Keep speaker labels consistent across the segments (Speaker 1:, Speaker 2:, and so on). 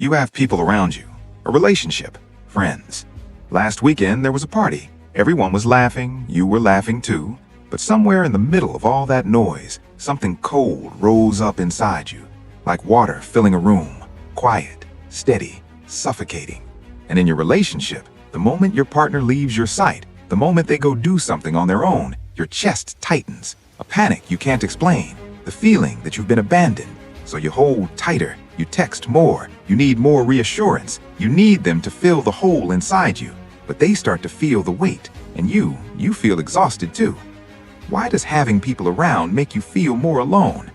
Speaker 1: You have people around you, a relationship, friends. Last weekend there was a party. Everyone was laughing, you were laughing too. But somewhere in the middle of all that noise, something cold rose up inside you, like water filling a room, quiet, steady, suffocating. And in your relationship, the moment your partner leaves your sight, the moment they go do something on their own, your chest tightens. A panic you can't explain, the feeling that you've been abandoned. So you hold tighter, you text more, you need more reassurance, you need them to fill the hole inside you. But they start to feel the weight, and you feel exhausted too. Why does having people around make you feel more alone?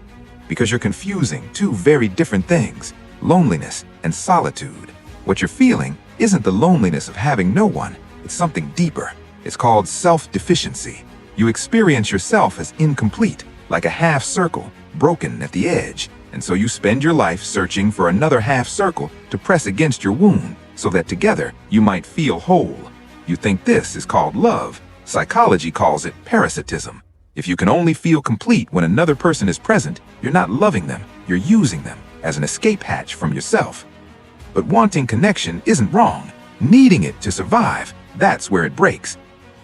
Speaker 1: Because you're confusing two very different things, loneliness and solitude. What you're feeling isn't the loneliness of having no one, it's something deeper. It's called self-deficiency. You experience yourself as incomplete, like a half circle, broken at the edge. And so you spend your life searching for another half circle to press against your wound, so that together you might feel whole. You think this is called love. Psychology calls it parasitism. If you can only feel complete when another person is present, you're not loving them, you're using them as an escape hatch from yourself. But wanting connection isn't wrong. Needing it to survive, that's where it breaks.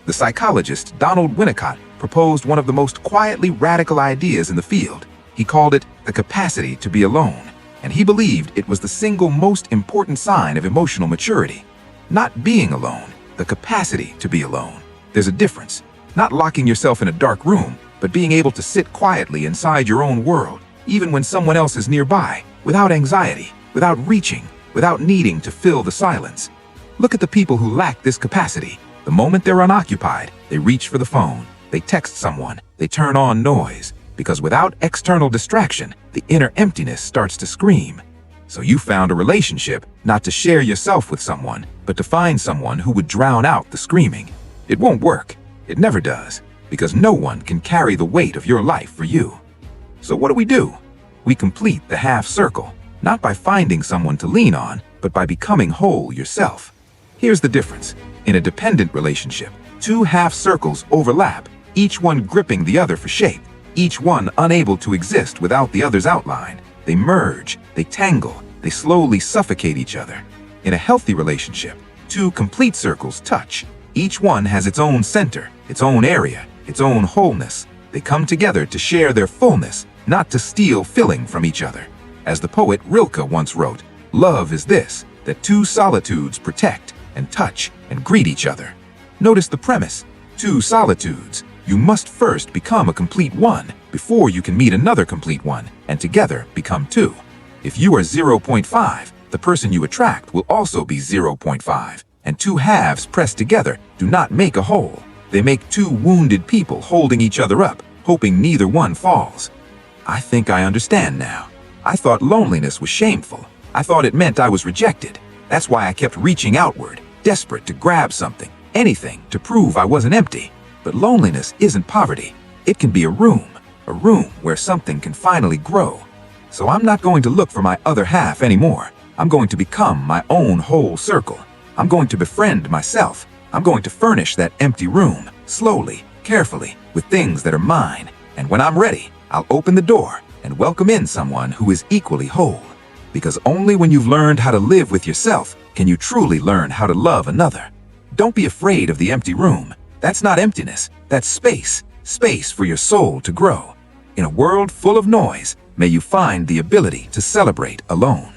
Speaker 1: The psychologist Donald Winnicott proposed one of the most quietly radical ideas in the field. He called it the capacity to be alone, and he believed it was the single most important sign of emotional maturity. Not being alone, the capacity to be alone. There's a difference. Not locking yourself in a dark room, but being able to sit quietly inside your own world, even when someone else is nearby, without anxiety, without reaching, without needing to fill the silence. Look at the people who lack this capacity. The moment they're unoccupied, they reach for the phone, they text someone, they turn on noise. Because without external distraction, the inner emptiness starts to scream. So you found a relationship not to share yourself with someone, but to find someone who would drown out the screaming. It won't work. It never does, because no one can carry the weight of your life for you. So what do? We complete the half circle, not by finding someone to lean on, but by becoming whole yourself. Here's the difference. In a dependent relationship, two half circles overlap, each one gripping the other for shape. Each one unable to exist without the other's outline. They merge, they tangle, they slowly suffocate each other. In a healthy relationship, two complete circles touch. Each one has its own center, its own area, its own wholeness. They come together to share their fullness, not to steal filling from each other. As the poet Rilke once wrote, love is this, that two solitudes protect and touch and greet each other. Notice the premise, two solitudes. You must first become a complete one before you can meet another complete one, and together become two. If you are 0.5, the person you attract will also be 0.5, and two halves pressed together do not make a whole. They make two wounded people holding each other up, hoping neither one falls. I think I understand now. I thought loneliness was shameful. I thought it meant I was rejected. That's why I kept reaching outward, desperate to grab something, anything, to prove I wasn't empty. But loneliness isn't poverty. It can be a room where something can finally grow. So I'm not going to look for my other half anymore. I'm going to become my own whole circle. I'm going to befriend myself. I'm going to furnish that empty room, slowly, carefully, with things that are mine. And when I'm ready, I'll open the door and welcome in someone who is equally whole. Because only when you've learned how to live with yourself can you truly learn how to love another. Don't be afraid of the empty room. That's not emptiness, that's space. Space for your soul to grow. In a world full of noise, may you find the ability to celebrate alone.